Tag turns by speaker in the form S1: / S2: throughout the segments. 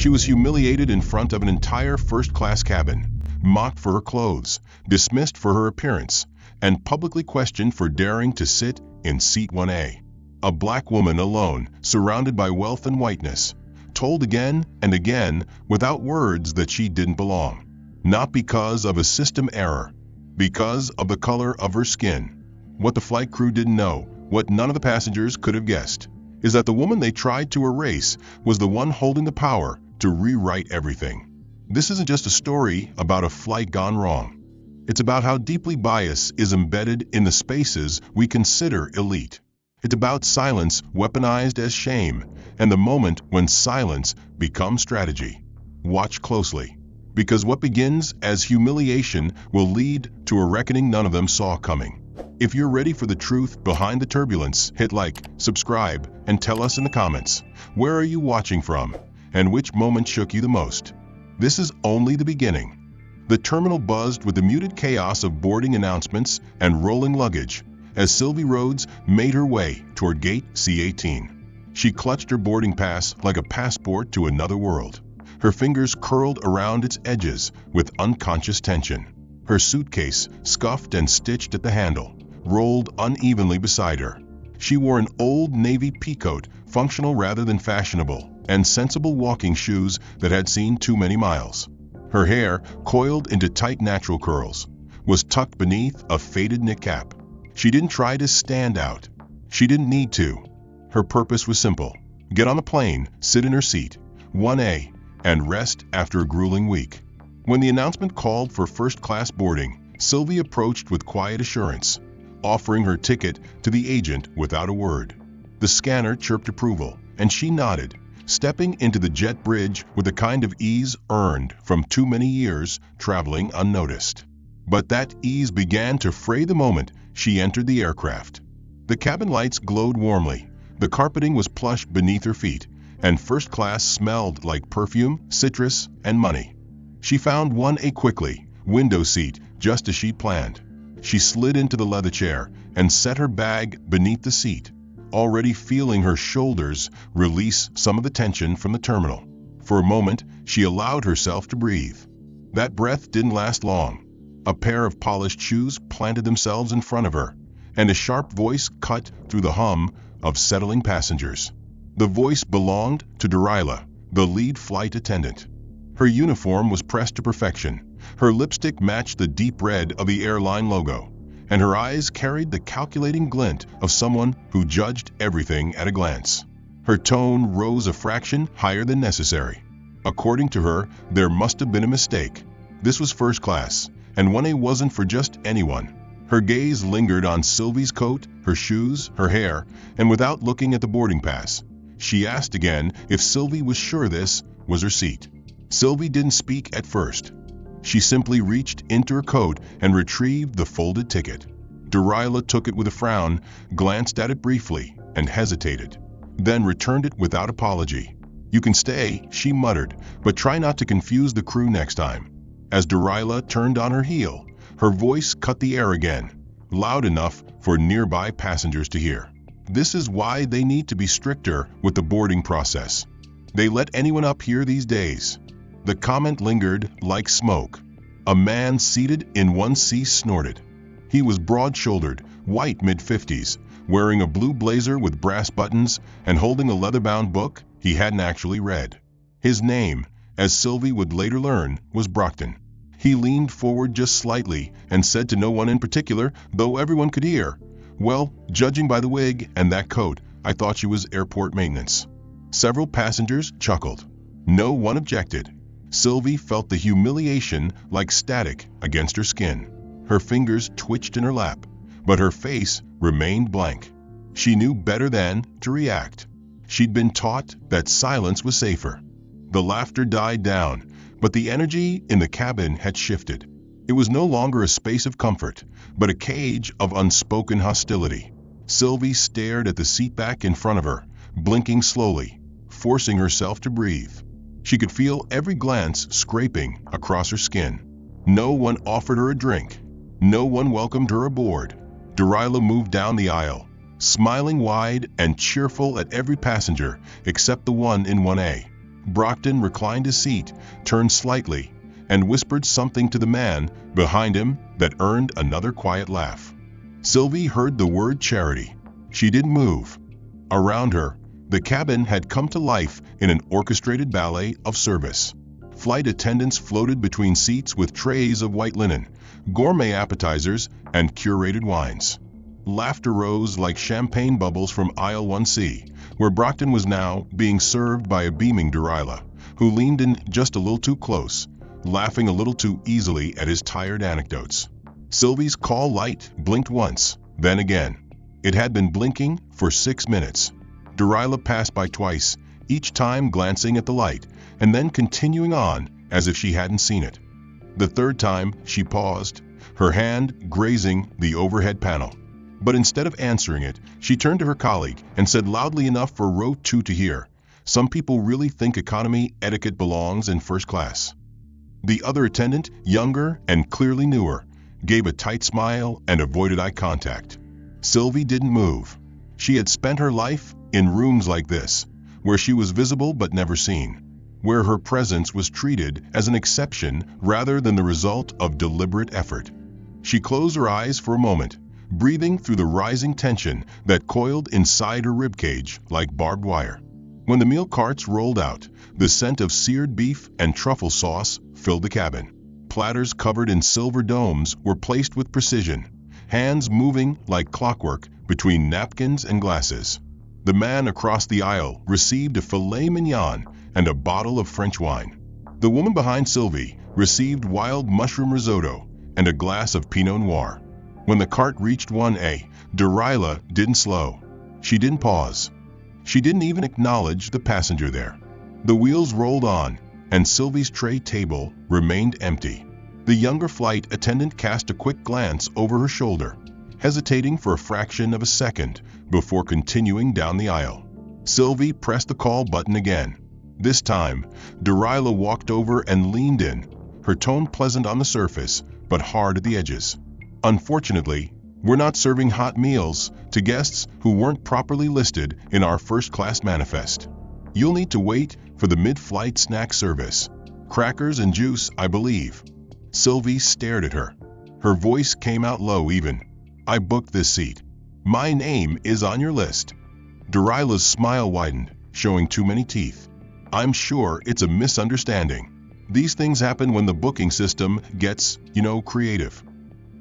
S1: She was humiliated in front of an entire first-class cabin, mocked for her clothes, dismissed for her appearance, and publicly questioned for daring to sit in seat 1A. A black woman alone, surrounded by wealth and whiteness, told again and again without words that she didn't belong. Not because of a system error, because of the color of her skin. What the flight crew didn't know, what none of the passengers could have guessed, is that the woman they tried to erase was the one holding the power to rewrite everything. This isn't just a story about a flight gone wrong. It's about how deeply bias is embedded in the spaces we consider elite. It's about silence weaponized as shame, and the moment when silence becomes strategy. Watch closely, because what begins as humiliation will lead to a reckoning none of them saw coming. If you're ready for the truth behind the turbulence, hit like, subscribe, and tell us in the comments, where are you watching from, and which moment shook you the most? This is only the beginning. The terminal buzzed with the muted chaos of boarding announcements and rolling luggage as Sylvie Rhodes made her way toward gate C18. She clutched her boarding pass like a passport to another world. Her fingers curled around its edges with unconscious tension. Her suitcase, scuffed and stitched at the handle, rolled unevenly beside her. She wore an old navy peacoat, functional rather than fashionable, and sensible walking shoes that had seen too many miles. Her hair, coiled into tight natural curls, was tucked beneath a faded knit cap. She didn't try to stand out. She didn't need to. Her purpose was simple: get on the plane, sit in her seat, 1A, and rest after a grueling week. When the announcement called for first-class boarding, Sylvie approached with quiet assurance, offering her ticket to the agent without a word. The scanner chirped approval, and she nodded, stepping into the jet bridge with the kind of ease earned from too many years traveling unnoticed. But that ease began to fray the moment she entered the aircraft. The cabin lights glowed warmly, the carpeting was plush beneath her feet, and first class smelled like perfume, citrus, and money. She found 1A quickly, window seat, just as she'd planned. She slid into the leather chair and set her bag beneath the seat, already feeling her shoulders release some of the tension from the terminal. For a moment, she allowed herself to breathe. That breath didn't last long. A pair of polished shoes planted themselves in front of her, and a sharp voice cut through the hum of settling passengers. The voice belonged to Delilah, the lead flight attendant. Her uniform was pressed to perfection. Her lipstick matched the deep red of the airline logo, and her eyes carried the calculating glint of someone who judged everything at a glance. Her tone rose a fraction higher than necessary. According to her, there must have been a mistake. This was first class, and 1A wasn't for just anyone. Her gaze lingered on Sylvie's coat, her shoes, her hair, and without looking at the boarding pass, she asked again if Sylvie was sure this was her seat. Sylvie didn't speak at first. She simply reached into her coat and retrieved the folded ticket. Delilah took it with a frown, glanced at it briefly, and hesitated, then returned it without apology. "You can stay," she muttered, "but try not to confuse the crew next time." As Delilah turned on her heel, her voice cut the air again, loud enough for nearby passengers to hear. This is why they need to be stricter with the boarding process. They let anyone up here these days. The comment lingered like smoke. A man seated in 1C snorted. He was broad-shouldered, white mid-50s, wearing a blue blazer with brass buttons and holding a leather-bound book he hadn't actually read. His name, as Sylvie would later learn, was Brockton. He leaned forward just slightly and said to no one in particular, though everyone could hear, "Well, judging by the wig and that coat, I thought she was airport maintenance." Several passengers chuckled. No one objected. Sylvie felt the humiliation like static against her skin. Her fingers twitched in her lap, but her face remained blank. She knew better than to react. She'd been taught that silence was safer. The laughter died down, but the energy in the cabin had shifted. It was no longer a space of comfort, but a cage of unspoken hostility. Sylvie stared at the seat back in front of her, blinking slowly, forcing herself to breathe. She could feel every glance scraping across her skin. No one offered her a drink. No one welcomed her aboard. Delilah moved down the aisle, smiling wide and cheerful at every passenger except the one in 1A. Brockton reclined his seat, turned slightly, and whispered something to the man behind him that earned another quiet laugh. Sylvie heard the word charity. She didn't move. Around her, the cabin had come to life in an orchestrated ballet of service. Flight attendants floated between seats with trays of white linen, gourmet appetizers, and curated wines. Laughter rose like champagne bubbles from aisle 1C, where Brockton was now being served by a beaming Delilah, who leaned in just a little too close, laughing a little too easily at his tired anecdotes. Sylvie's call light blinked once, then again. It had been blinking for 6 minutes. Delilah passed by twice, each time glancing at the light, and then continuing on as if she hadn't seen it. The third time, she paused, her hand grazing the overhead panel. But instead of answering it, she turned to her colleague and said loudly enough for row 2 to hear, "Some people really think economy etiquette belongs in first class." The other attendant, younger and clearly newer, gave a tight smile and avoided eye contact. Sylvie didn't move. She had spent her life in rooms like this, where she was visible but never seen, where her presence was treated as an exception rather than the result of deliberate effort. She closed her eyes for a moment, breathing through the rising tension that coiled inside her ribcage like barbed wire. When the meal carts rolled out, the scent of seared beef and truffle sauce filled the cabin. Platters covered in silver domes were placed with precision, hands moving like clockwork between napkins and glasses. The man across the aisle received a filet mignon and a bottle of French wine. The woman behind Sylvie received wild mushroom risotto and a glass of Pinot Noir. When the cart reached 1A, Delilah didn't slow. She didn't pause. She didn't even acknowledge the passenger there. The wheels rolled on, and Sylvie's tray table remained empty. The younger flight attendant cast a quick glance over her shoulder, hesitating for a fraction of a second before continuing down the aisle. Sylvie pressed the call button again. This time, Delilah walked over and leaned in, her tone pleasant on the surface, but hard at the edges. "Unfortunately, we're not serving hot meals to guests who weren't properly listed in our first-class manifest. You'll need to wait for the mid-flight snack service. Crackers and juice, I believe." Sylvie stared at her. Her voice came out low even. "I booked this seat. My name is on your list." Delilah's smile widened, showing too many teeth. "I'm sure it's a misunderstanding. These things happen when the booking system gets, creative."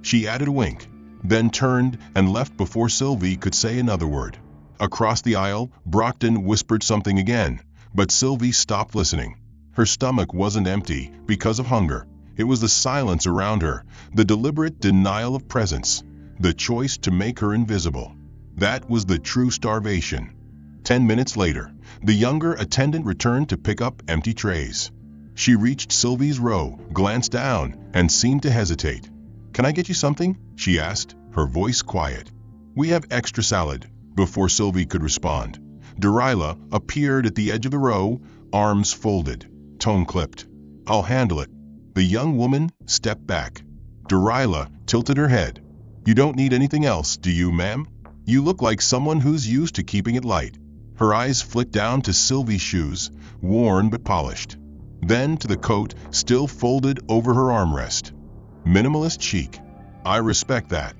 S1: She added a wink, then turned and left before Sylvie could say another word. Across the aisle, Brockton whispered something again, but Sylvie stopped listening. Her stomach wasn't empty because of hunger. It was the silence around her, the deliberate denial of presence, the choice to make her invisible. That was the true starvation. 10 minutes later, the younger attendant returned to pick up empty trays. She reached Sylvie's row, glanced down, and seemed to hesitate. "Can I get you something?" she asked, her voice quiet. "We have extra salad." Before Sylvie could respond, Delilah appeared at the edge of the row, arms folded, tone clipped. "I'll handle it." The young woman stepped back. Delilah tilted her head. "You don't need anything else, do you, ma'am? You look like someone who's used to keeping it light." Her eyes flicked down to Sylvie's shoes, worn but polished. Then to the coat still folded over her armrest. Minimalist chic. "I respect that."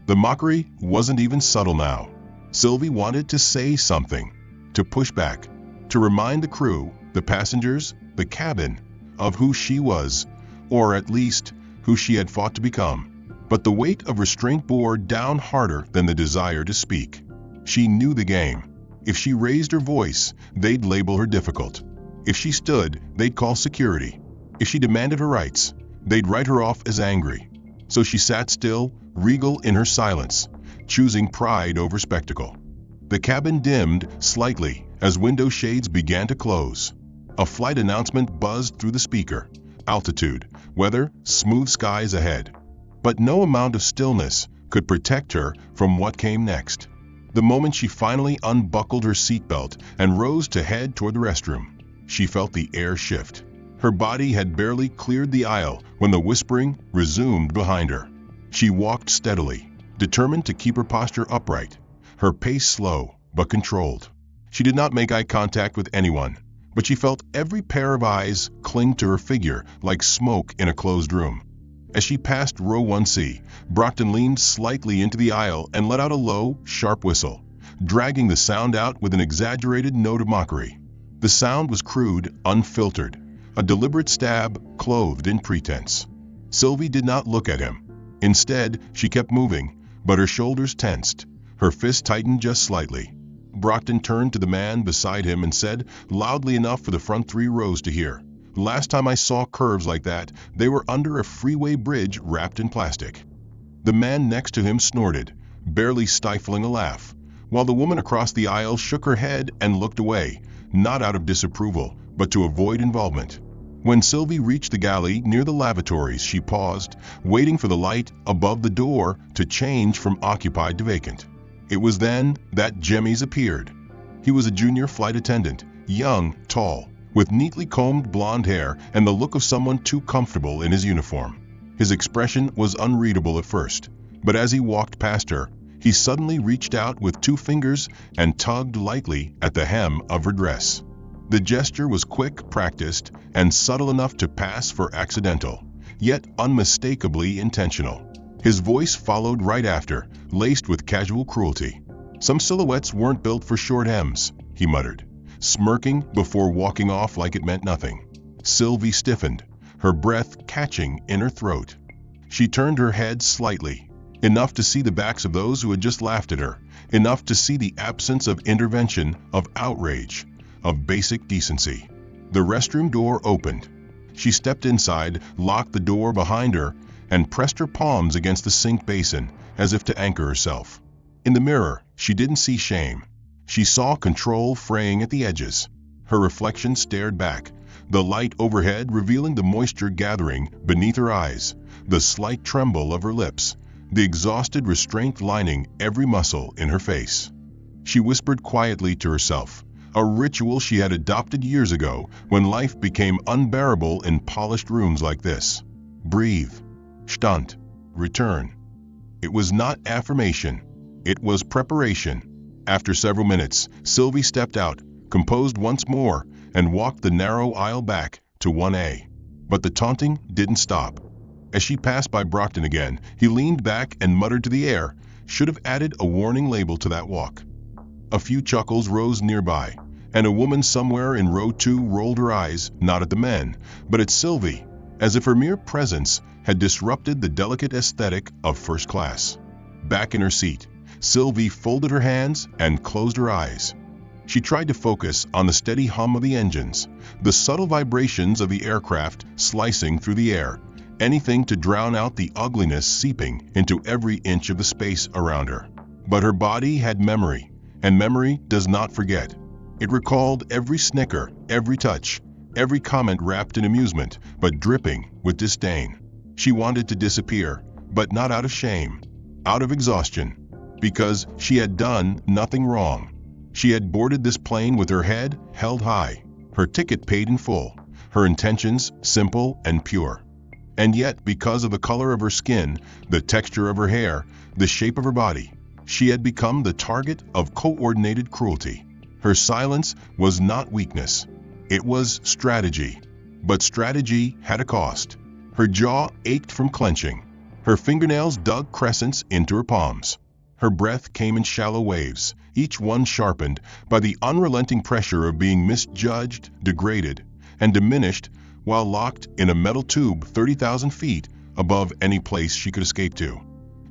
S1: The mockery wasn't even subtle now. Sylvie wanted to say something, to push back, to remind the crew, the passengers, the cabin, of who she was, or at least who she had fought to become. But the weight of restraint bore down harder than the desire to speak. She knew the game. If she raised her voice, they'd label her difficult. If she stood, they'd call security. If she demanded her rights, they'd write her off as angry. So she sat still, regal in her silence, choosing pride over spectacle. The cabin dimmed slightly as window shades began to close. A flight announcement buzzed through the speaker. Altitude, weather, smooth skies ahead. But no amount of stillness could protect her from what came next. The moment she finally unbuckled her seatbelt and rose to head toward the restroom, she felt the air shift. Her body had barely cleared the aisle when the whispering resumed behind her. She walked steadily, determined to keep her posture upright, her pace slow but controlled. She did not make eye contact with anyone, but she felt every pair of eyes cling to her figure like smoke in a closed room. As she passed row 1C, Brockton leaned slightly into the aisle and let out a low, sharp whistle, dragging the sound out with an exaggerated note of mockery. The sound was crude, unfiltered, a deliberate stab clothed in pretense. Sylvie did not look at him. Instead, she kept moving, but her shoulders tensed, her fists tightened just slightly. Brockton turned to the man beside him and said, loudly enough for the front 3 rows to hear, "Last time I saw curves like that, they were under a freeway bridge wrapped in plastic." The man next to him snorted, barely stifling a laugh, while the woman across the aisle shook her head and looked away, not out of disapproval, but to avoid involvement. When Sylvie reached the galley near the lavatories, she paused, waiting for the light above the door to change from occupied to vacant. It was then that Jemmies appeared. He was a junior flight attendant, young, tall, with neatly combed blonde hair and the look of someone too comfortable in his uniform. His expression was unreadable at first, but as he walked past her, he suddenly reached out with 2 fingers and tugged lightly at the hem of her dress. The gesture was quick, practiced, and subtle enough to pass for accidental, yet unmistakably intentional. His voice followed right after, laced with casual cruelty. "Some silhouettes weren't built for short hems," he muttered, smirking before walking off like it meant nothing. Sylvie stiffened, her breath catching in her throat. She turned her head slightly, enough to see the backs of those who had just laughed at her, enough to see the absence of intervention, of outrage, of basic decency. The restroom door opened. She stepped inside, locked the door behind her, and pressed her palms against the sink basin as if to anchor herself. In the mirror, she didn't see shame. She saw control fraying at the edges. Her reflection stared back, the light overhead revealing the moisture gathering beneath her eyes, the slight tremble of her lips, the exhausted restraint lining every muscle in her face. She whispered quietly to herself, a ritual she had adopted years ago when life became unbearable in polished rooms like this. Breathe. Stand. Return. It was not affirmation. It was preparation. After several minutes, Sylvie stepped out, composed once more, and walked the narrow aisle back to 1A. But the taunting didn't stop. As she passed by Brockton again, he leaned back and muttered to the air, "Should have added a warning label to that walk." A few chuckles rose nearby, and a woman somewhere in row 2 rolled her eyes, not at the men, but at Sylvie, as if her mere presence had disrupted the delicate aesthetic of first class. Back in her seat, Sylvie folded her hands and closed her eyes. She tried to focus on the steady hum of the engines, the subtle vibrations of the aircraft slicing through the air, anything to drown out the ugliness seeping into every inch of the space around her. But her body had memory, and memory does not forget. It recalled every snicker, every touch, every comment wrapped in amusement, but dripping with disdain. She wanted to disappear, but not out of shame, out of exhaustion, because she had done nothing wrong. She had boarded this plane with her head held high, her ticket paid in full, her intentions simple and pure. And yet, because of the color of her skin, the texture of her hair, the shape of her body, she had become the target of coordinated cruelty. Her silence was not weakness. It was strategy. But strategy had a cost. Her jaw ached from clenching. Her fingernails dug crescents into her palms. Her breath came in shallow waves, each one sharpened by the unrelenting pressure of being misjudged, degraded, and diminished while locked in a metal tube 30,000 feet above any place she could escape to.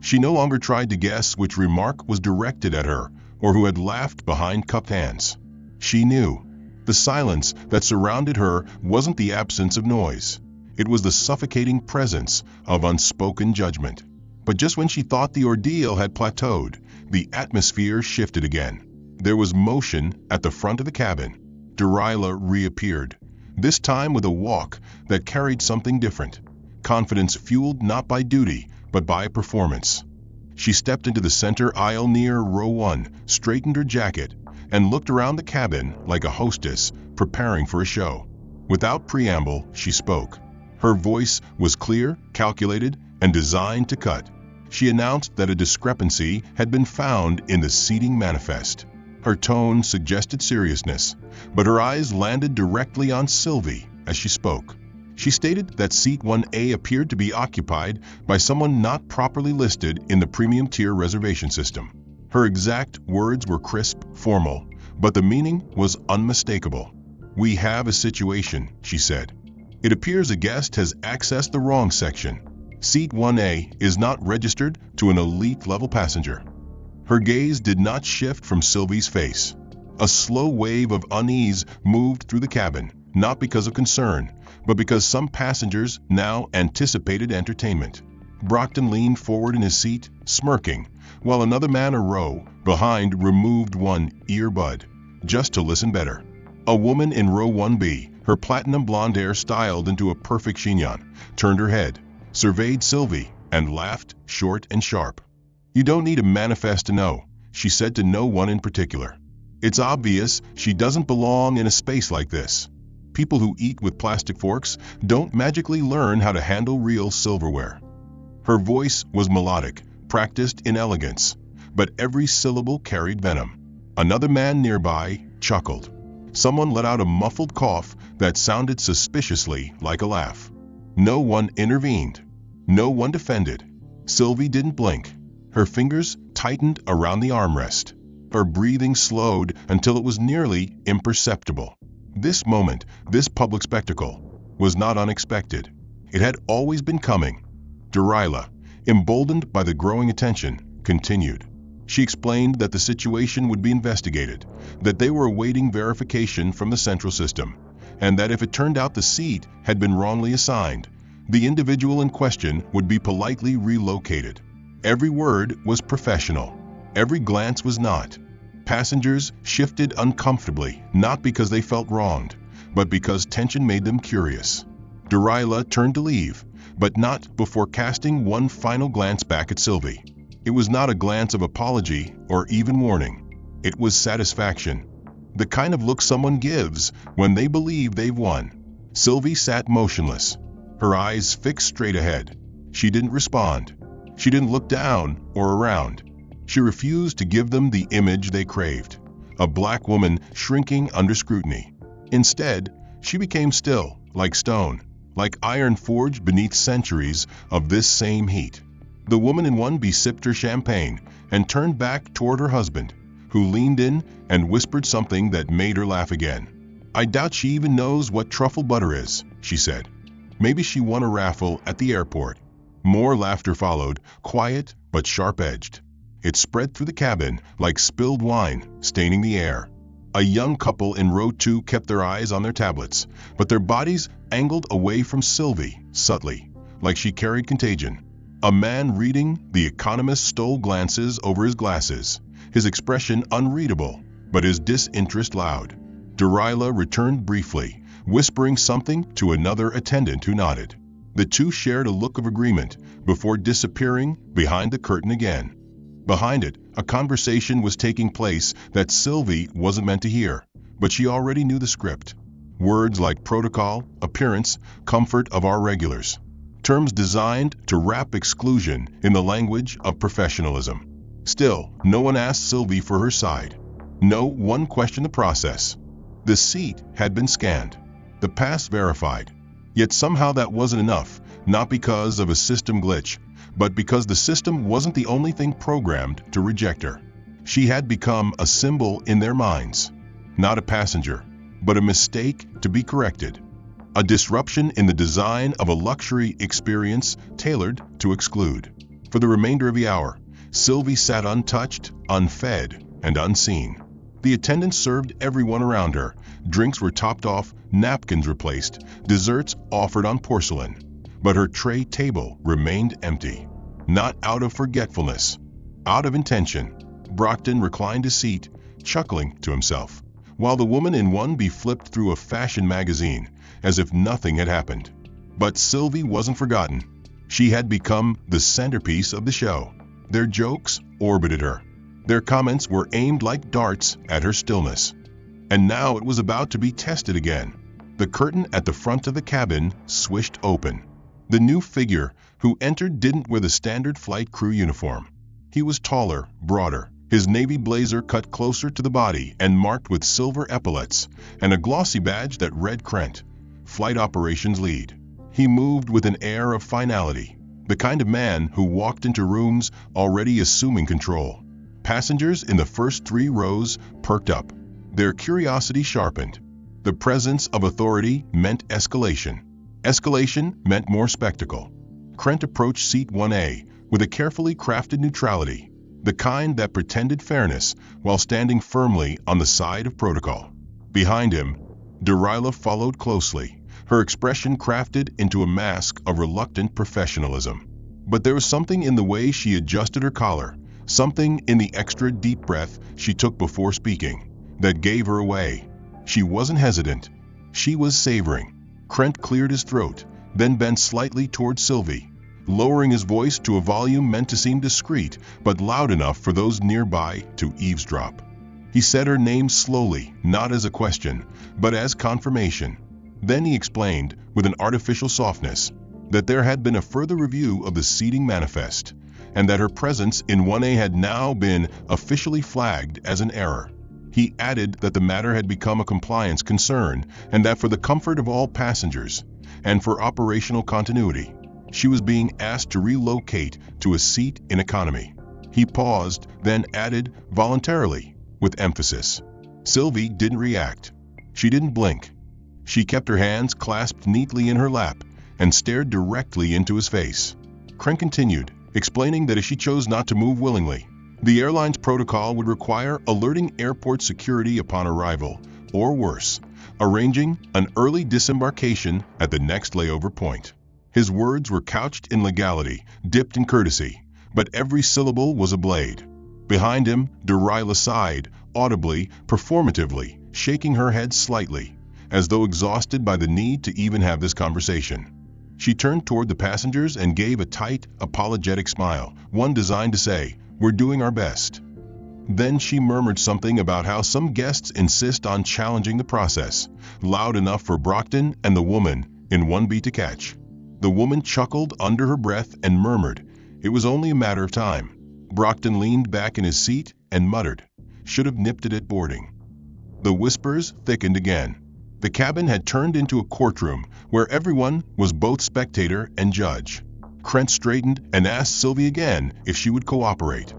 S1: She no longer tried to guess which remark was directed at her or who had laughed behind cupped hands. She knew. The silence that surrounded her wasn't the absence of noise. It was the suffocating presence of unspoken judgment. But just when she thought the ordeal had plateaued, the atmosphere shifted again. There was motion at the front of the cabin. Delilah reappeared, this time with a walk that carried something different. Confidence fueled not by duty, but by performance. She stepped into the center aisle near row 1, straightened her jacket, and looked around the cabin like a hostess preparing for a show. Without preamble, she spoke. Her voice was clear, calculated, and designed to cut. She announced that a discrepancy had been found in the seating manifest. Her tone suggested seriousness, but her eyes landed directly on Sylvie as she spoke. She stated that Seat 1A appeared to be occupied by someone not properly listed in the premium tier reservation system. Her exact words were crisp, formal, but the meaning was unmistakable. "We have a situation," she said. "It appears a guest has accessed the wrong section. Seat 1A is not registered to an elite-level passenger." Her gaze did not shift from Sylvie's face. A slow wave of unease moved through the cabin, not because of concern, but because some passengers now anticipated entertainment. Brockton leaned forward in his seat, smirking, while another man a row behind removed one earbud, just to listen better. A woman in row 1B, her platinum blonde hair styled into a perfect chignon, turned her head, surveyed Sylvie, and laughed, short and sharp. "You don't need a manifest to know," she said to no one in particular. "It's obvious she doesn't belong in a space like this. People who eat with plastic forks don't magically learn how to handle real silverware." Her voice was melodic, practiced in elegance, but every syllable carried venom. Another man nearby chuckled. Someone let out a muffled cough that sounded suspiciously like a laugh. No one intervened. No one defended. Sylvie didn't blink. Her fingers tightened around the armrest. Her breathing slowed until it was nearly imperceptible. This moment, this public spectacle, was not unexpected. It had always been coming. Delilah, emboldened by the growing attention, continued. She explained that the situation would be investigated, that they were awaiting verification from the central system, and that if it turned out the seat had been wrongly assigned, the individual in question would be politely relocated. Every word was professional. Every glance was not. Passengers shifted uncomfortably, not because they felt wronged, but because tension made them curious. Delilah turned to leave, but not before casting one final glance back at Sylvie. It was not a glance of apology or even warning. It was satisfaction. The kind of look someone gives when they believe they've won. Sylvie sat motionless, her eyes fixed straight ahead. She didn't respond. She didn't look down or around. She refused to give them the image they craved, a black woman shrinking under scrutiny. Instead, she became still, like stone, like iron forged beneath centuries of this same heat. The woman in 1B sipped her champagne and turned back toward her husband, who leaned in and whispered something that made her laugh again. "I doubt she even knows what truffle butter is," she said. "Maybe she won a raffle at the airport." More laughter followed, quiet but sharp-edged. It spread through the cabin like spilled wine, staining the air. A young couple in row 2 kept their eyes on their tablets, but their bodies angled away from Sylvie, subtly, like she carried contagion. A man reading The Economist stole glances over his glasses, his expression unreadable, but his disinterest loud. Delilah returned briefly, whispering something to another attendant who nodded. The two shared a look of agreement before disappearing behind the curtain again. Behind it, a conversation was taking place that Sylvie wasn't meant to hear, but she already knew the script. Words like protocol, appearance, comfort of our regulars. Terms designed to wrap exclusion in the language of professionalism. Still, no one asked Sylvie for her side. No one questioned the process. The seat had been scanned, the pass verified. Yet somehow that wasn't enough, not because of a system glitch, but because the system wasn't the only thing programmed to reject her. She had become a symbol in their minds. Not a passenger, but a mistake to be corrected. A disruption in the design of a luxury experience tailored to exclude. For the remainder of the hour, Sylvie sat untouched, unfed, and unseen. The attendants served everyone around her. Drinks were topped off, napkins replaced, desserts offered on porcelain. But her tray table remained empty. Not out of forgetfulness, out of intention. Brockton reclined his seat, chuckling to himself, while the woman in 1B flipped through a fashion magazine, as if nothing had happened. But Sylvie wasn't forgotten. She had become the centerpiece of the show. Their jokes orbited her. Their comments were aimed like darts at her stillness. And now it was about to be tested again. The curtain at the front of the cabin swished open. The new figure who entered didn't wear the standard flight crew uniform. He was taller, broader, His navy blazer cut closer to the body and marked with silver epaulets, and a glossy badge that read Krent, Flight Operations Lead. He moved with an air of finality, the kind of man who walked into rooms already assuming control. Passengers in the first 3 rows perked up, their curiosity sharpened. The presence of authority meant escalation. Escalation meant more spectacle. Krent approached seat 1A with a carefully crafted neutrality, the kind that pretended fairness while standing firmly on the side of protocol. Behind him, Delilah followed closely, her expression crafted into a mask of reluctant professionalism. But there was something in the way she adjusted her collar, something in the extra deep breath she took before speaking, that gave her away. She wasn't hesitant. She was savoring. Krent cleared his throat, then bent slightly toward Sylvie, lowering his voice to a volume meant to seem discreet but loud enough for those nearby to eavesdrop. He said her name slowly, not as a question, but as confirmation. Then he explained, with an artificial softness, that there had been a further review of the seating manifest, and that her presence in 1A had now been officially flagged as an error. He added that the matter had become a compliance concern, and that for the comfort of all passengers, and for operational continuity, she was being asked to relocate to a seat in economy. He paused, then added voluntarily, with emphasis. Sylvie didn't react. She didn't blink. She kept her hands clasped neatly in her lap and stared directly into his face. Krent continued, explaining that if she chose not to move willingly, the airline's protocol would require alerting airport security upon arrival, or worse, arranging an early disembarkation at the next layover point. His words were couched in legality, dipped in courtesy, but every syllable was a blade. Behind him, Delilah sighed, audibly, performatively, shaking her head slightly, as though exhausted by the need to even have this conversation. She turned toward the passengers and gave a tight, apologetic smile, one designed to say, "We're doing our best." Then she murmured something about how some guests insist on challenging the process, loud enough for Brockton and the woman in 1B to catch. The woman chuckled under her breath and murmured, "It was only a matter of time." Brockton leaned back in his seat and muttered, "Should have nipped it at boarding." The whispers thickened again. The cabin had turned into a courtroom where everyone was both spectator and judge. Krent straightened and asked Sylvie again if she would cooperate.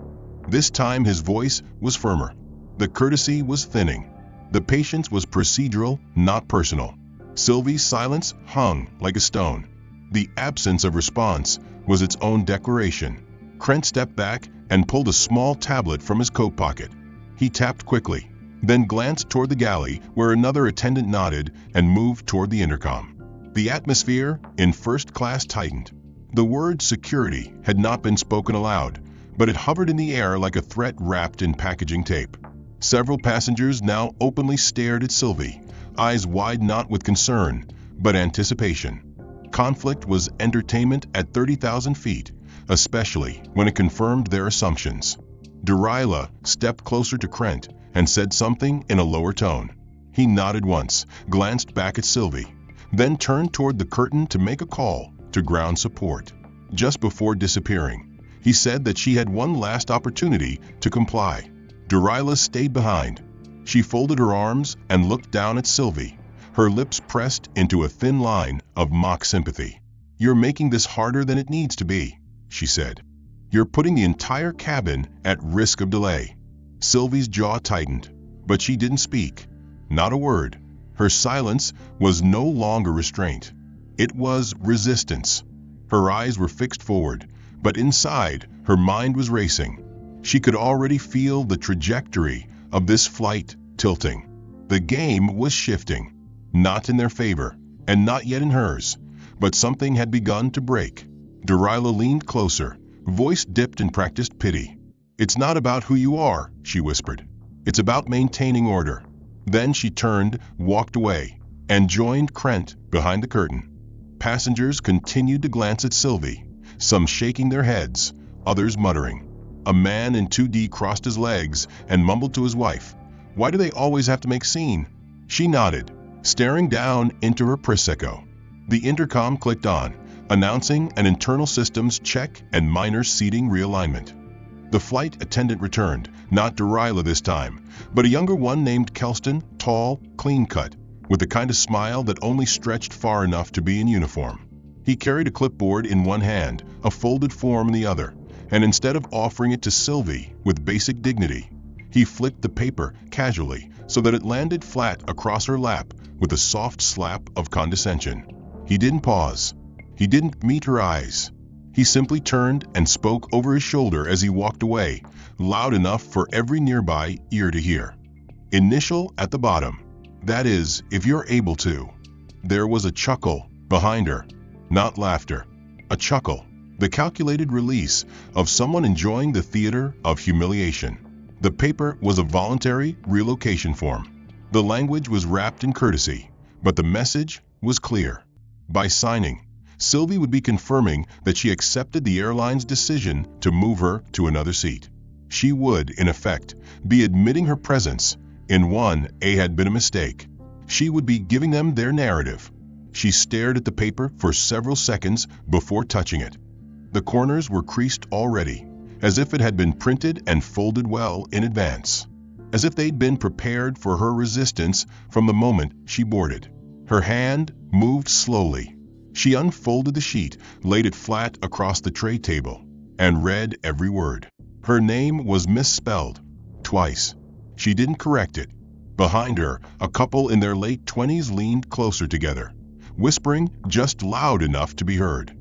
S1: This time his voice was firmer. The courtesy was thinning. The patience was procedural, not personal. Sylvie's silence hung like a stone. The absence of response was its own declaration. Krent stepped back and pulled a small tablet from his coat pocket. He tapped quickly, then glanced toward the galley where another attendant nodded and moved toward the intercom. The atmosphere in first class tightened. The word security had not been spoken aloud, but it hovered in the air like a threat wrapped in packaging tape. Several passengers now openly stared at Sylvie, eyes wide not with concern, but anticipation. Conflict was entertainment at 30,000 feet, especially when it confirmed their assumptions. Delilah stepped closer to Krent and said something in a lower tone. He nodded once, glanced back at Sylvie, then turned toward the curtain to make a call to ground support. Just before disappearing, he said that she had one last opportunity to comply. Delilah stayed behind. She folded her arms and looked down at Sylvie, her lips pressed into a thin line of mock sympathy. "You're making this harder than it needs to be," she said. "You're putting the entire cabin at risk of delay." Sylvie's jaw tightened, but she didn't speak. Not a word. Her silence was no longer restraint. It was resistance. Her eyes were fixed forward, but inside, her mind was racing. She could already feel the trajectory of this flight tilting. The game was shifting, not in their favor, and not yet in hers, but something had begun to break. Delilah leaned closer, voice dipped in practiced pity. "It's not about who you are," she whispered. "It's about maintaining order." Then she turned, walked away, and joined Krent behind the curtain. Passengers continued to glance at Sylvie, some shaking their heads, others muttering. A man in 2D crossed his legs and mumbled to his wife, "Why do they always have to make scene?" She nodded, staring down into her Prosecco. The intercom clicked on, announcing an internal systems check and minor seating realignment. The flight attendant returned, not Delilah this time, but a younger one named Kelston, tall, clean-cut, with the kind of smile that only stretched far enough to be in uniform. He carried a clipboard in one hand, a folded form in the other, and instead of offering it to Sylvie with basic dignity, he flicked the paper casually so that it landed flat across her lap with a soft slap of condescension. He didn't pause. He didn't meet her eyes. He simply turned and spoke over his shoulder as he walked away, loud enough for every nearby ear to hear. Initial at the bottom. That is, if you're able to. There was a chuckle behind her. Not laughter. A chuckle. The calculated release of someone enjoying the theater of humiliation. The paper was a voluntary relocation form. The language was wrapped in courtesy, but the message was clear. By signing, Sylvie would be confirming that she accepted the airline's decision to move her to another seat. She would, in effect, be admitting her presence in one A had been a mistake. She would be giving them their narrative. She stared at the paper for several seconds before touching it. The corners were creased already, as if it had been printed and folded well in advance, as if they'd been prepared for her resistance from the moment she boarded. Her hand moved slowly. She unfolded the sheet, laid it flat across the tray table, and read every word. Her name was misspelled twice. She didn't correct it. Behind her, a couple in their late 20s leaned closer together, whispering just loud enough to be heard.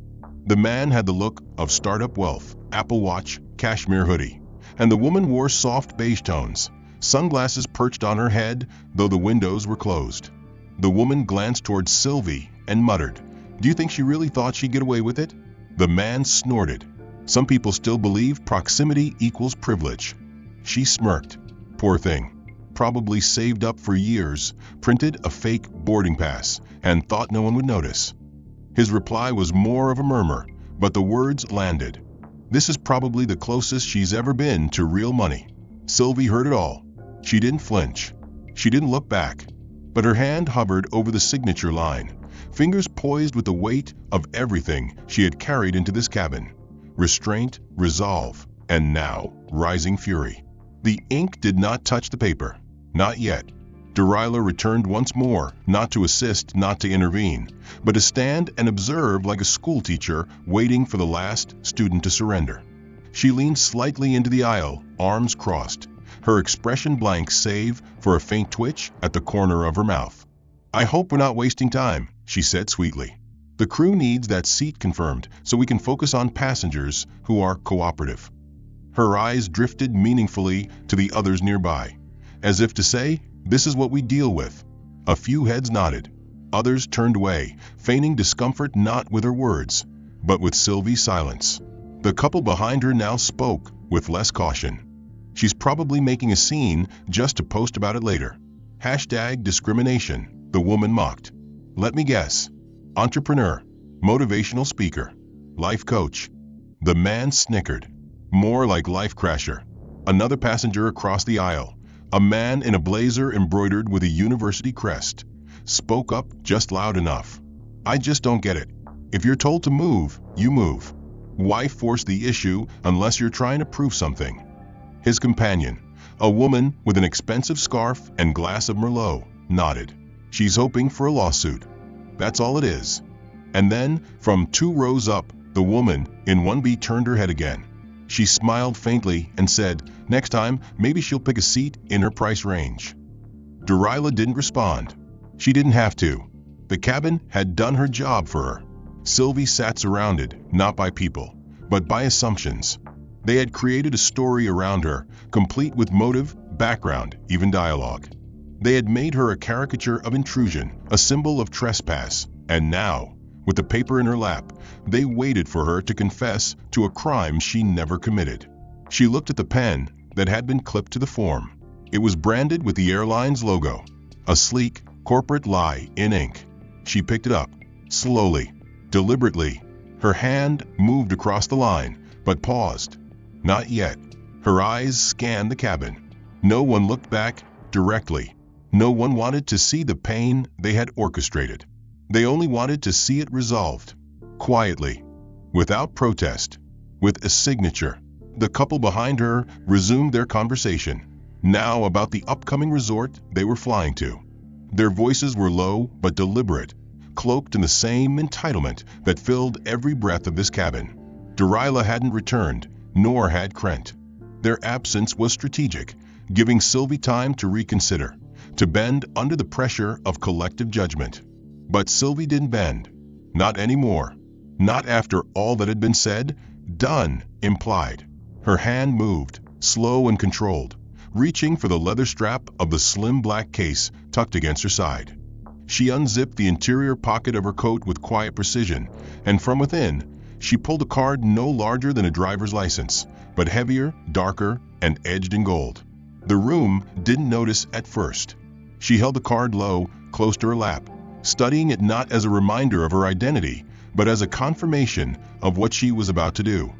S1: The man had the look of startup wealth, Apple Watch, cashmere hoodie, and the woman wore soft beige tones, sunglasses perched on her head, though the windows were closed. The woman glanced towards Sylvie and muttered, "Do you think she really thought she'd get away with it?" The man snorted. Some people still believe proximity equals privilege. She smirked. Poor thing. Probably saved up for years, printed a fake boarding pass, and thought no one would notice. His reply was more of a murmur, but the words landed. This is probably the closest she's ever been to real money. Sylvie heard it all. She didn't flinch. She didn't look back. But her hand hovered over the signature line, fingers poised with the weight of everything she had carried into this cabin. Restraint, resolve, and now, rising fury. The ink did not touch the paper. Not yet. Delilah returned once more, not to assist, not to intervene, but to stand and observe like a schoolteacher waiting for the last student to surrender. She leaned slightly into the aisle, arms crossed, her expression blank save for a faint twitch at the corner of her mouth. "I hope we're not wasting time," she said sweetly. "The crew needs that seat confirmed so we can focus on passengers who are cooperative." Her eyes drifted meaningfully to the others nearby, as if to say, "This is what we deal with." A few heads nodded. Others turned away, feigning discomfort not with her words, but with Sylvie's silence. The couple behind her now spoke with less caution. "She's probably making a scene just to post about it later. #discrimination, the woman mocked. "Let me guess. Entrepreneur, motivational speaker, life coach." The man snickered. "More like life crasher." Another passenger across the aisle, a man in a blazer embroidered with a university crest, spoke up just loud enough. "I just don't get it. If you're told to move, you move. Why force the issue unless you're trying to prove something?" His companion, a woman with an expensive scarf and glass of Merlot, nodded. "She's hoping for a lawsuit. That's all it is." And then, from 2 rows up, the woman in 1B turned her head again. She smiled faintly and said, "Next time, maybe she'll pick a seat in her price range." Delilah didn't respond. She didn't have to. The cabin had done her job for her. Sylvie sat surrounded, not by people, but by assumptions. They had created a story around her, complete with motive, background, even dialogue. They had made her a caricature of intrusion, a symbol of trespass, and now, with the paper in her lap, they waited for her to confess to a crime she never committed. She looked at the pen that had been clipped to the form. It was branded with the airline's logo, a sleek, corporate lie in ink. She picked it up, slowly, deliberately. Her hand moved across the line, but paused. Not yet. Her eyes scanned the cabin. No one looked back directly. No one wanted to see the pain they had orchestrated. They only wanted to see it resolved. Quietly. Without protest. With a signature. The couple behind her resumed their conversation, now about the upcoming resort they were flying to. Their voices were low but deliberate, cloaked in the same entitlement that filled every breath of this cabin. Delilah hadn't returned, nor had Krent. Their absence was strategic, giving Sylvie time to reconsider, to bend under the pressure of collective judgment. But Sylvie didn't bend. Not anymore. Not after all that had been said, done, implied. Her hand moved, slow and controlled, reaching for the leather strap of the slim black case tucked against her side. She unzipped the interior pocket of her coat with quiet precision, and from within, she pulled a card no larger than a driver's license, but heavier, darker, and edged in gold. The room didn't notice at first. She held the card low, close to her lap, studying it not as a reminder of her identity, but as a confirmation of what she was about to do.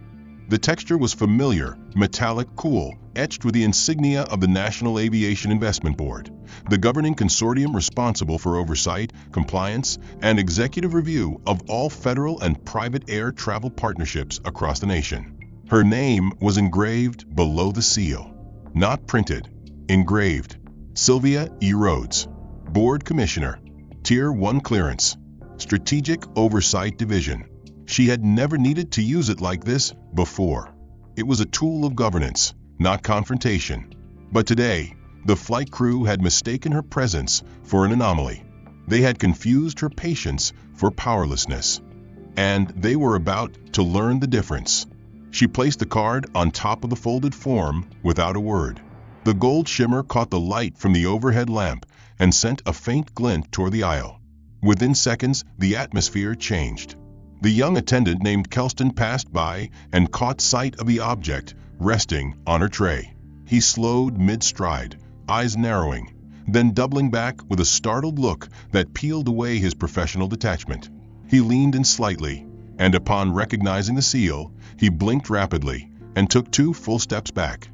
S1: The texture was familiar, metallic, cool, etched with the insignia of the National Aviation Investment Board, the governing consortium responsible for oversight, compliance, and executive review of all federal and private air travel partnerships across the nation. Her name was engraved below the seal. Not printed, engraved. Sylvia E. Rhodes, Board Commissioner, Tier 1 Clearance, Strategic Oversight Division. She had never needed to use it like this before. It was a tool of governance, not confrontation. But today, the flight crew had mistaken her presence for an anomaly. They had confused her patience for powerlessness. And they were about to learn the difference. She placed the card on top of the folded form without a word. The gold shimmer caught the light from the overhead lamp and sent a faint glint toward the aisle. Within seconds, the atmosphere changed. The young attendant named Kelston passed by and caught sight of the object resting on her tray. He slowed mid-stride, eyes narrowing, then doubling back with a startled look that peeled away his professional detachment. He leaned in slightly, and upon recognizing the seal, he blinked rapidly and took 2 full steps back.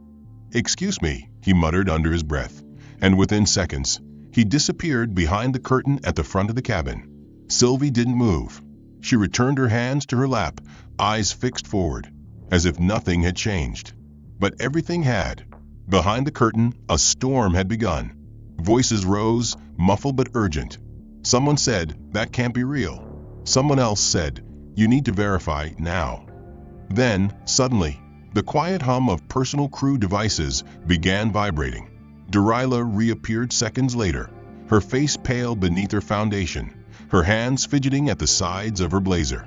S1: "Excuse me," he muttered under his breath, and within seconds, he disappeared behind the curtain at the front of the cabin. Sylvie didn't move. She returned her hands to her lap, eyes fixed forward, as if nothing had changed. But everything had. Behind the curtain, a storm had begun. Voices rose, muffled but urgent. Someone said, "That can't be real." Someone else said, "You need to verify now." Then, suddenly, the quiet hum of personal crew devices began vibrating. Delilah reappeared seconds later, her face pale beneath her foundation, her hands fidgeting at the sides of her blazer.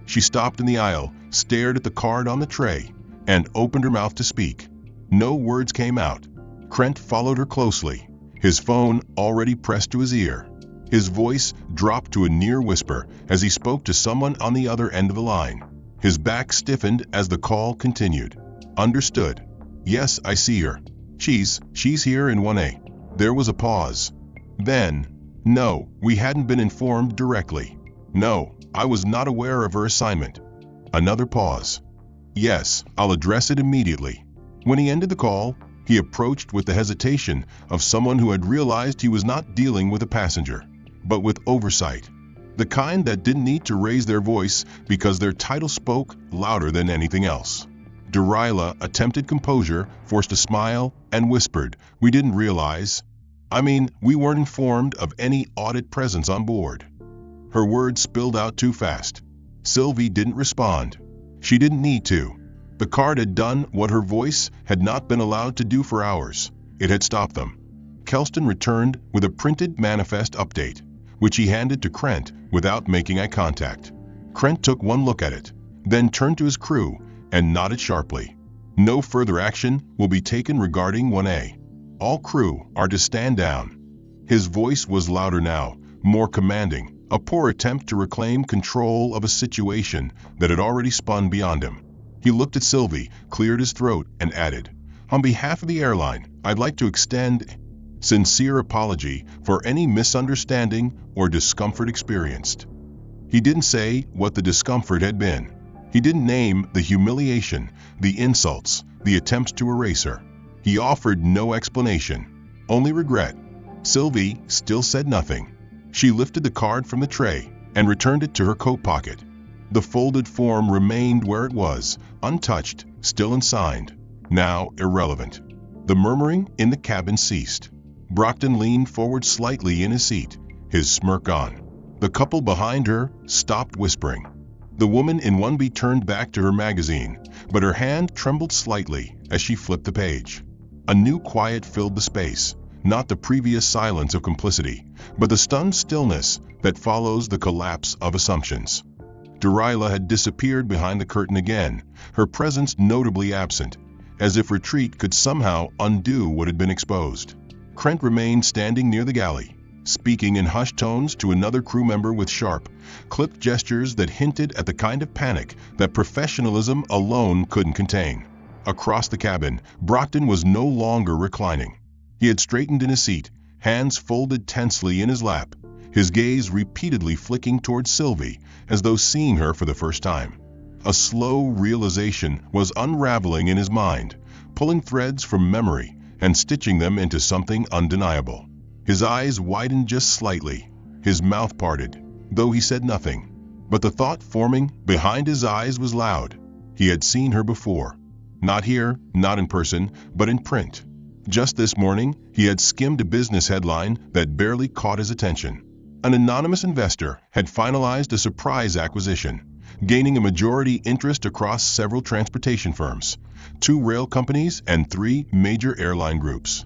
S1: She stopped in the aisle, stared at the card on the tray, and opened her mouth to speak. No words came out. Krent followed her closely, his phone already pressed to his ear. His voice dropped to a near whisper as he spoke to someone on the other end of the line. His back stiffened as the call continued. "Understood. Yes, I see her. She's here in 1A. There was a pause. Then, "No, we hadn't been informed directly. No, I was not aware of her assignment." Another pause. "Yes, I'll address it immediately." When he ended the call, he approached with the hesitation of someone who had realized he was not dealing with a passenger, but with oversight. The kind that didn't need to raise their voice because their title spoke louder than anything else. Delilah attempted composure, forced a smile, and whispered, "We didn't realize. We weren't informed of any audit presence on board." Her words spilled out too fast. Sylvie didn't respond. She didn't need to. The card had done what her voice had not been allowed to do for hours. It had stopped them. Kelston returned with a printed manifest update, which he handed to Krent without making eye contact. Krent took one look at it, then turned to his crew and nodded sharply. "No further action will be taken regarding 1A. All crew are to stand down." His voice was louder now, more commanding, a poor attempt to reclaim control of a situation that had already spun beyond him. He looked at Sylvie, cleared his throat, and added, "On behalf of the airline, I'd like to extend sincere apology for any misunderstanding or discomfort experienced." He didn't say what the discomfort had been. He didn't name the humiliation, the insults, the attempts to erase her. He offered no explanation, only regret. Sylvie still said nothing. She lifted the card from the tray and returned it to her coat pocket. The folded form remained where it was, untouched, still unsigned, now irrelevant. The murmuring in the cabin ceased. Brockton leaned forward slightly in his seat, his smirk on. The couple behind her stopped whispering. The woman in 1B turned back to her magazine, but her hand trembled slightly as she flipped the page. A new quiet filled the space, not the previous silence of complicity, but the stunned stillness that follows the collapse of assumptions. Delilah had disappeared behind the curtain again, her presence notably absent, as if retreat could somehow undo what had been exposed. Krent remained standing near the galley, speaking in hushed tones to another crew member with sharp, clipped gestures that hinted at the kind of panic that professionalism alone couldn't contain. Across the cabin, Brockton was no longer reclining. He had straightened in his seat, hands folded tensely in his lap, his gaze repeatedly flicking towards Sylvie, as though seeing her for the first time. A slow realization was unraveling in his mind, pulling threads from memory and stitching them into something undeniable. His eyes widened just slightly, his mouth parted, though he said nothing. But the thought forming behind his eyes was loud. He had seen her before. Not here, not in person, but in print. Just this morning, he had skimmed a business headline that barely caught his attention. An anonymous investor had finalized a surprise acquisition, gaining a majority interest across several transportation firms, 2 rail companies, and 3 major airline groups.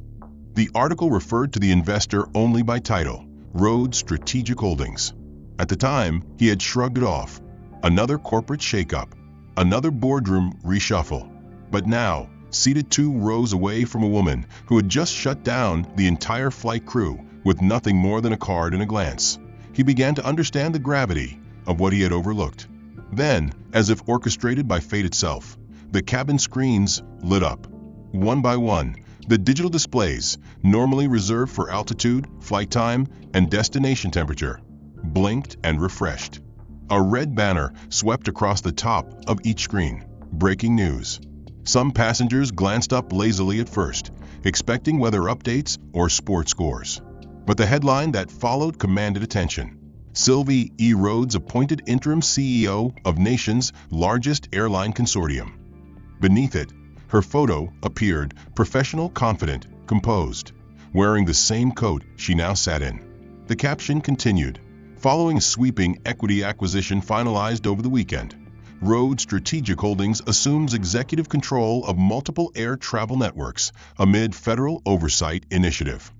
S1: The article referred to the investor only by title, Road Strategic Holdings. At the time, he had shrugged it off. Another corporate shakeup, another boardroom reshuffle. But now, seated 2 rows away from a woman who had just shut down the entire flight crew with nothing more than a card and a glance, he began to understand the gravity of what he had overlooked. Then, as if orchestrated by fate itself, the cabin screens lit up. One by one, the digital displays, normally reserved for altitude, flight time, and destination temperature, blinked and refreshed. A red banner swept across the top of each screen. Breaking news. Some passengers glanced up lazily at first, expecting weather updates or sports scores. But the headline that followed commanded attention. Sylvie E. Rhodes appointed interim CEO of nation's largest airline consortium. Beneath it, her photo appeared, professional, confident, composed, wearing the same coat she now sat in. The caption continued, following a sweeping equity acquisition finalized over the weekend. Road Strategic Holdings assumes executive control of multiple air travel networks amid federal oversight initiative.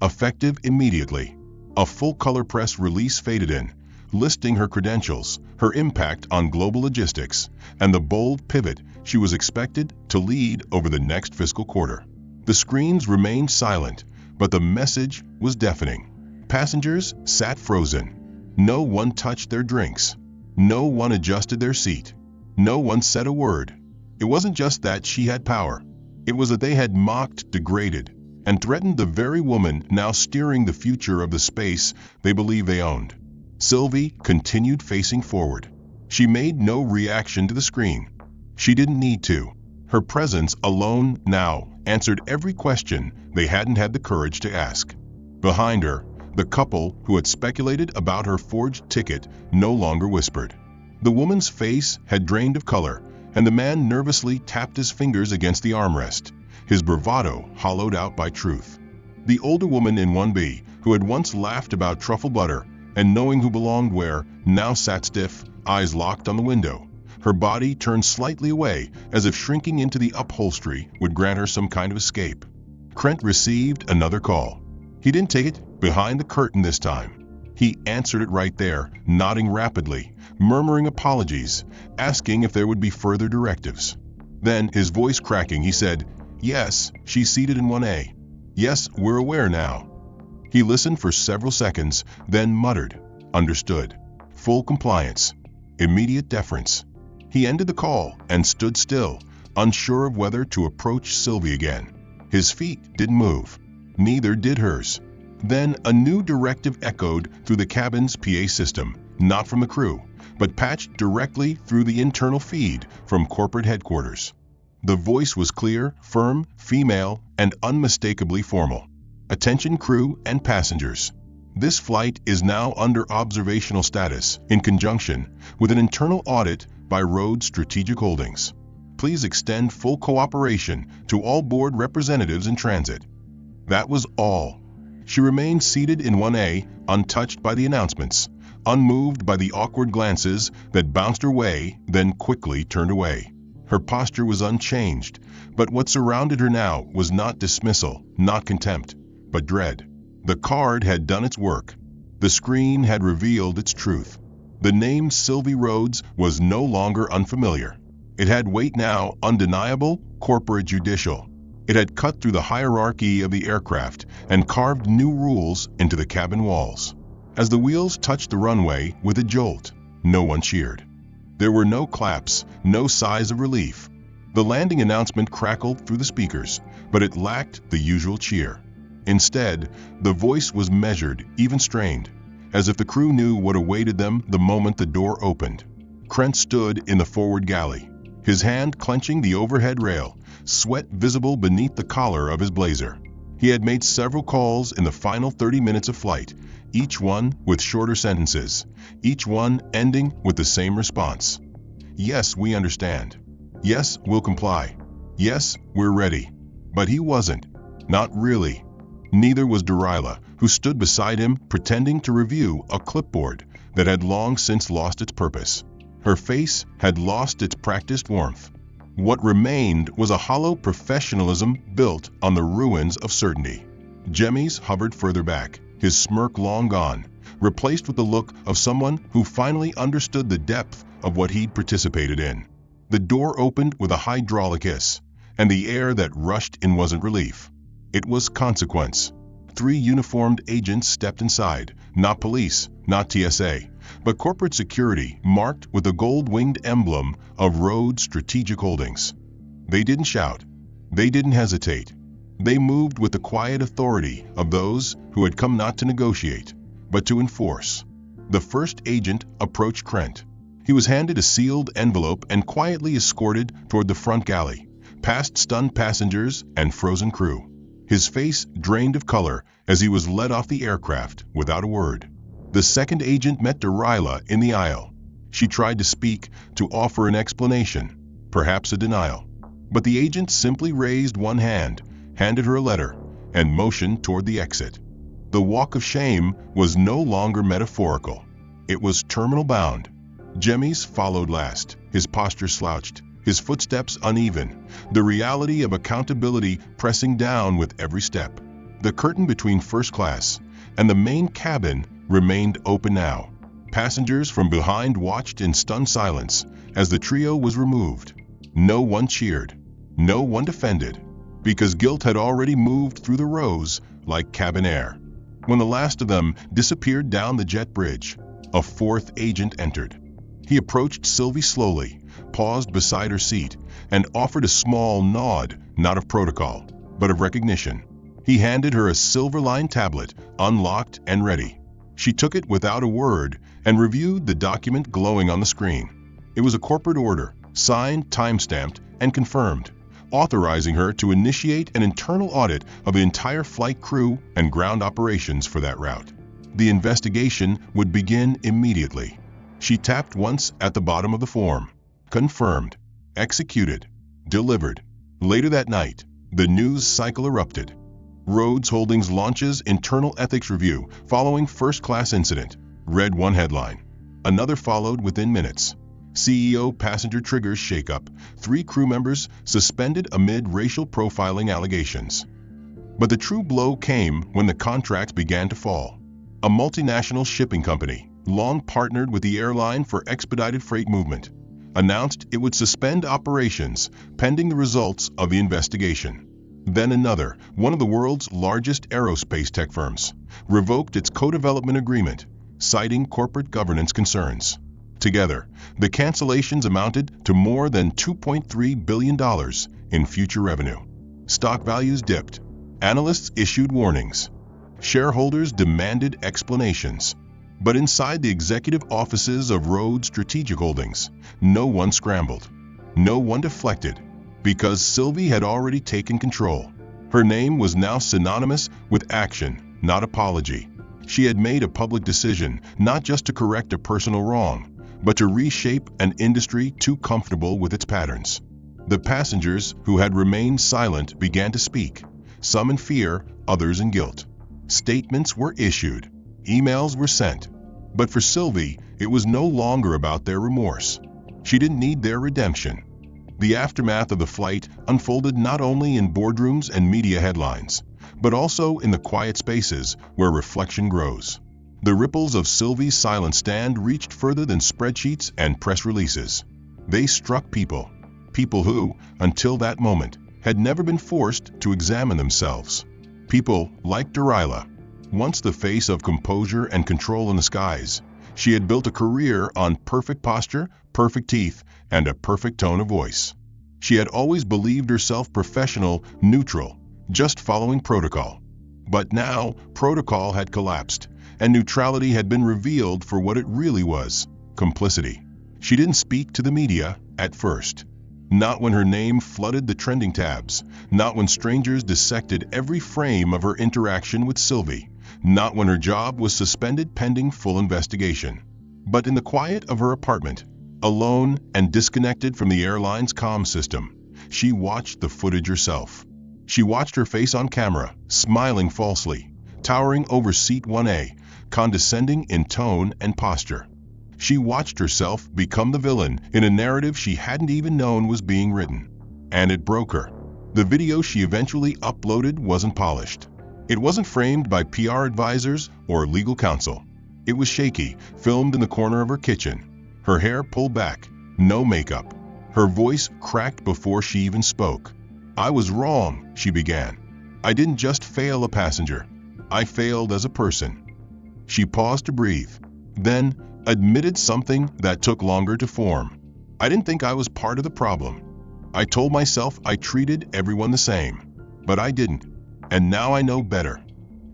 S1: Effective immediately. A full-color press release faded in, listing her credentials, her impact on global logistics, and the bold pivot she was expected to lead over the next fiscal quarter. The screens remained silent, but the message was deafening. Passengers sat frozen. No one touched their drinks. No one adjusted their seat. No one said a word. It wasn't just that she had power. It was that they had mocked, degraded, and threatened the very woman now steering the future of the space they believed they owned. Sylvie continued facing forward. She made no reaction to the screen. She didn't need to. Her presence alone now answered every question they hadn't had the courage to ask. Behind her, the couple who had speculated about her forged ticket no longer whispered. The woman's face had drained of color, and the man nervously tapped his fingers against the armrest, his bravado hollowed out by truth. The older woman in 1B, who had once laughed about truffle butter and knowing who belonged where, now sat stiff, eyes locked on the window. Her body turned slightly away, as if shrinking into the upholstery would grant her some kind of escape. Krent received another call. He didn't take it behind the curtain this time. He answered it right there, nodding rapidly, murmuring apologies, asking if there would be further directives. Then, his voice cracking, he said, "Yes, she's seated in 1A. Yes, we're aware now." He listened for several seconds, then muttered, "Understood. Full compliance. Immediate deference." He ended the call and stood still, unsure of whether to approach Sylvie again. His feet didn't move. Neither did hers. Then a new directive echoed through the cabin's PA system, not from the crew, but patched directly through the internal feed from corporate headquarters. The voice was clear, firm, female, and unmistakably formal. "Attention crew and passengers. This flight is now under observational status in conjunction with an internal audit by Road Strategic Holdings. please extend full cooperation to all board representatives in transit. That was all. She remained seated in 1A, untouched by the announcements, unmoved by the awkward glances that bounced her way, then quickly turned away. Her posture was unchanged, but what surrounded her now was not dismissal, not contempt, but dread. The card had done its work. The screen had revealed its truth. The name Sylvie Rhodes was no longer unfamiliar. It had weight now, undeniable, corporate judicial. It had cut through the hierarchy of the aircraft and carved new rules into the cabin walls. As the wheels touched the runway with a jolt, no one cheered. There were no claps, no sighs of relief. The landing announcement crackled through the speakers, but it lacked the usual cheer. Instead, the voice was measured, even strained, as if the crew knew what awaited them the moment the door opened. Krent stood in the forward galley, his hand clenching the overhead rail, sweat visible beneath the collar of his blazer. He had made several calls in the final 30 minutes of flight, each one with shorter sentences, each one ending with the same response. Yes, we understand. Yes, we'll comply. Yes, we're ready. But he wasn't. Not really. Neither was Delilah, who stood beside him pretending to review a clipboard that had long since lost its purpose. Her face had lost its practiced warmth. What remained was a hollow professionalism built on the ruins of certainty. Jemmys hovered further back, his smirk long gone, replaced with the look of someone who finally understood the depth of what he'd participated in. The door opened with a hydraulic hiss, and the air that rushed in wasn't relief. It was consequence. 3 uniformed agents stepped inside, not police, not TSA, but corporate security marked with a gold-winged emblem of Rhodes Strategic Holdings. They didn't shout. They didn't hesitate. They moved with the quiet authority of those who had come not to negotiate, but to enforce. The first agent approached Krent. He was handed a sealed envelope and quietly escorted toward the front galley, past stunned passengers and frozen crew. His face drained of color as he was led off the aircraft without a word. The second agent met Delilah in the aisle. She tried to speak, to offer an explanation, perhaps a denial. But the agent simply raised one hand, handed her a letter, and motioned toward the exit. The walk of shame was no longer metaphorical. It was terminal bound. Jemmys followed last, his posture slouched, his footsteps uneven, the reality of accountability pressing down with every step. The curtain between first class and the main cabin remained open now. Passengers from behind watched in stunned silence as the trio was removed. No one cheered. No one defended, because guilt had already moved through the rows like cabin air. When the last of them disappeared down the jet bridge, a fourth agent entered. He approached Sylvie slowly, paused beside her seat, and offered a small nod, not of protocol, but of recognition. He handed her a silver-lined tablet, unlocked and ready. She took it without a word and reviewed the document glowing on the screen. It was a corporate order, signed, time-stamped, and confirmed, authorizing her to initiate an internal audit of the entire flight crew and ground operations for that route. The investigation would begin immediately. She tapped once at the bottom of the form. Confirmed. Executed. Delivered. Later that night, the news cycle erupted. Rhodes Holdings launches internal ethics review following first-class incident, read one headline. Another followed within minutes. CEO passenger triggers shakeup. 3 crew members suspended amid racial profiling allegations. But the true blow came when the contracts began to fall. A multinational shipping company, long partnered with the airline for expedited freight movement, announced it would suspend operations pending the results of the investigation. Then another, one of the world's largest aerospace tech firms, revoked its co-development agreement, citing corporate governance concerns. Together, the cancellations amounted to more than $2.3 billion in future revenue. Stock values dipped. Analysts issued warnings. Shareholders demanded explanations. But inside the executive offices of Rhodes Strategic Holdings, no one scrambled. No one deflected, because Sylvie had already taken control. Her name was now synonymous with action, not apology. She had made a public decision, not just to correct a personal wrong, but to reshape an industry too comfortable with its patterns. The passengers who had remained silent began to speak, some in fear, others in guilt. Statements were issued, emails were sent. But for Sylvie, it was no longer about their remorse. She didn't need their redemption. The aftermath of the flight unfolded not only in boardrooms and media headlines, but also in the quiet spaces where reflection grows. The ripples of Sylvie's silent stand reached further than spreadsheets and press releases. They struck people who, until that moment, had never been forced to examine themselves. People like Delilah, once the face of composure and control in the skies. She had built a career on perfect posture, perfect teeth, and a perfect tone of voice. She had always believed herself professional, neutral, just following protocol. But now, protocol had collapsed, and neutrality had been revealed for what it really was: complicity. She didn't speak to the media at first. Not when her name flooded the trending tabs, not when strangers dissected every frame of her interaction with Sylvie, not when her job was suspended pending full investigation. But in the quiet of her apartment, alone and disconnected from the airline's comm system, she watched the footage herself. She watched her face on camera, smiling falsely, towering over seat 1A, condescending in tone and posture. She watched herself become the villain in a narrative she hadn't even known was being written. And it broke her. The video she eventually uploaded wasn't polished. It wasn't framed by PR advisors or legal counsel. It was shaky, filmed in the corner of her kitchen. Her hair pulled back, no makeup. Her voice cracked before she even spoke. "I was wrong," she began. "I didn't just fail a passenger. I failed as a person." She paused to breathe, then admitted something that took longer to form. "I didn't think I was part of the problem. I told myself I treated everyone the same, but I didn't. And now I know better."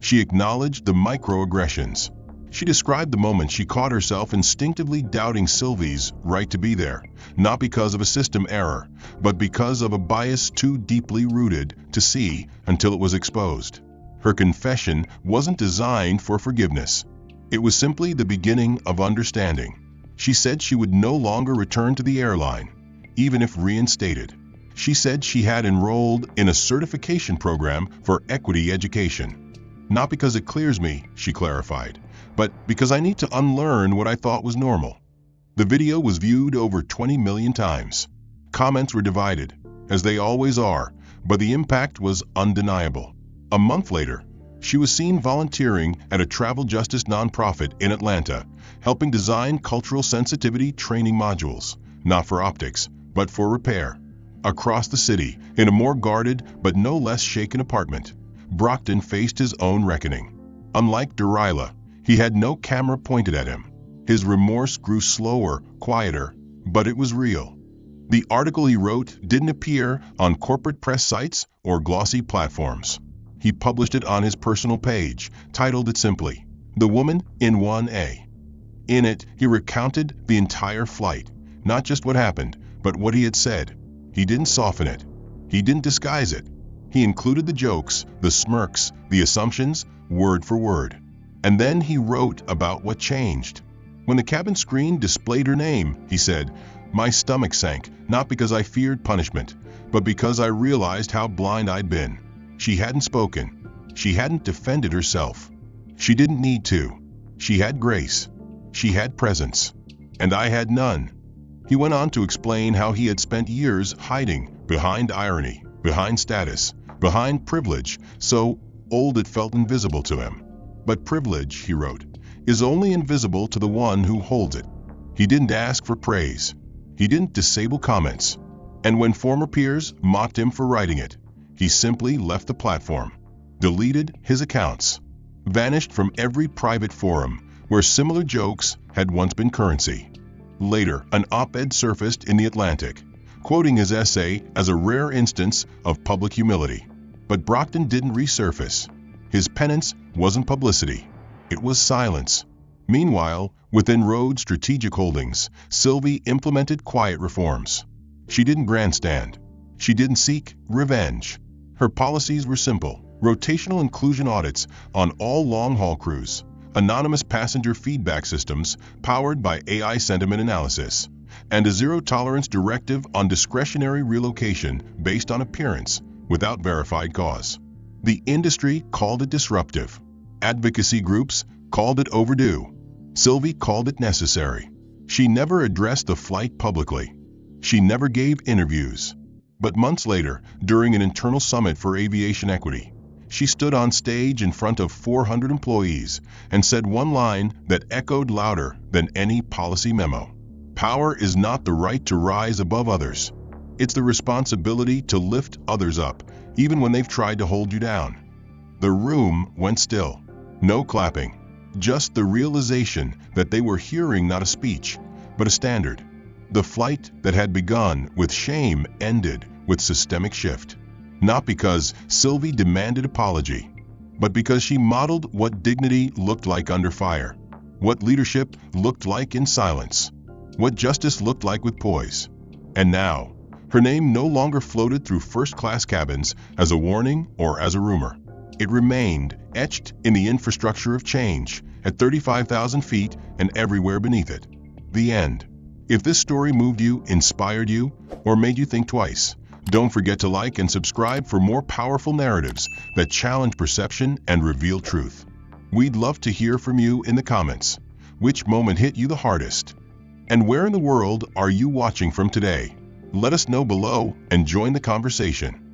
S1: She acknowledged the microaggressions. She described the moment she caught herself instinctively doubting Sylvie's right to be there, not because of a system error, but because of a bias too deeply rooted to see until it was exposed. Her confession wasn't designed for forgiveness. It was simply the beginning of understanding. She said she would no longer return to the airline, even if reinstated. She said she had enrolled in a certification program for equity education. "Not because it clears me," she clarified, "but because I need to unlearn what I thought was normal." The video was viewed over 20 million times. Comments were divided, as they always are, but the impact was undeniable. A month later, she was seen volunteering at a travel justice nonprofit in Atlanta, helping design cultural sensitivity training modules, not for optics, but for repair. Across the city, in a more guarded but no less shaken apartment, Brockton faced his own reckoning. Unlike Delilah, he had no camera pointed at him. His remorse grew slower, quieter, but it was real. The article he wrote didn't appear on corporate press sites or glossy platforms. He published it on his personal page, titled it simply, "The Woman in 1A." In it, he recounted the entire flight, not just what happened, but what he had said. He didn't soften it. He didn't disguise it. He included the jokes, the smirks, the assumptions, word for word. And then he wrote about what changed. When the cabin screen displayed her name, he said, "My stomach sank, not because I feared punishment, but because I realized how blind I'd been." She hadn't spoken. She hadn't defended herself. She didn't need to. She had grace. She had presence. And I had none. He went on to explain how he had spent years hiding behind irony, behind status, behind privilege, so old it felt invisible to him. But privilege, he wrote, is only invisible to the one who holds it. He didn't ask for praise. He didn't disable comments. And when former peers mocked him for writing it, he simply left the platform, deleted his accounts, vanished from every private forum where similar jokes had once been currency. Later, an op-ed surfaced in The Atlantic, quoting his essay as a rare instance of public humility. But Brockton didn't resurface. His penance wasn't publicity. It was silence. Meanwhile, within Road Strategic Holdings, Sylvie implemented quiet reforms. She didn't grandstand. She didn't seek revenge. Her policies were simple: rotational inclusion audits on all long-haul crews, anonymous passenger feedback systems powered by AI sentiment analysis, and a zero-tolerance directive on discretionary relocation based on appearance without verified cause. The industry called it disruptive. Advocacy groups called it overdue. Sylvie called it necessary. She never addressed the flight publicly. She never gave interviews. But months later, during an internal summit for aviation equity, she stood on stage in front of 400 employees and said one line that echoed louder than any policy memo. Power is not the right to rise above others. It's the responsibility to lift others up, even when they've tried to hold you down. The room went still. No clapping. Just the realization that they were hearing not a speech, but a standard. The flight that had begun with shame ended with systemic shift. Not because Sylvie demanded apology, but because she modeled what dignity looked like under fire, what leadership looked like in silence, what justice looked like with poise. And now, her name no longer floated through first-class cabins as a warning or as a rumor. It remained etched in the infrastructure of change at 35,000 feet and everywhere beneath it. The end. If this story moved you, inspired you, or made you think twice, don't forget to like and subscribe for more powerful narratives that challenge perception and reveal truth. We'd love to hear from you in the comments. Which moment hit you the hardest? And where in the world are you watching from today? Let us know below and join the conversation.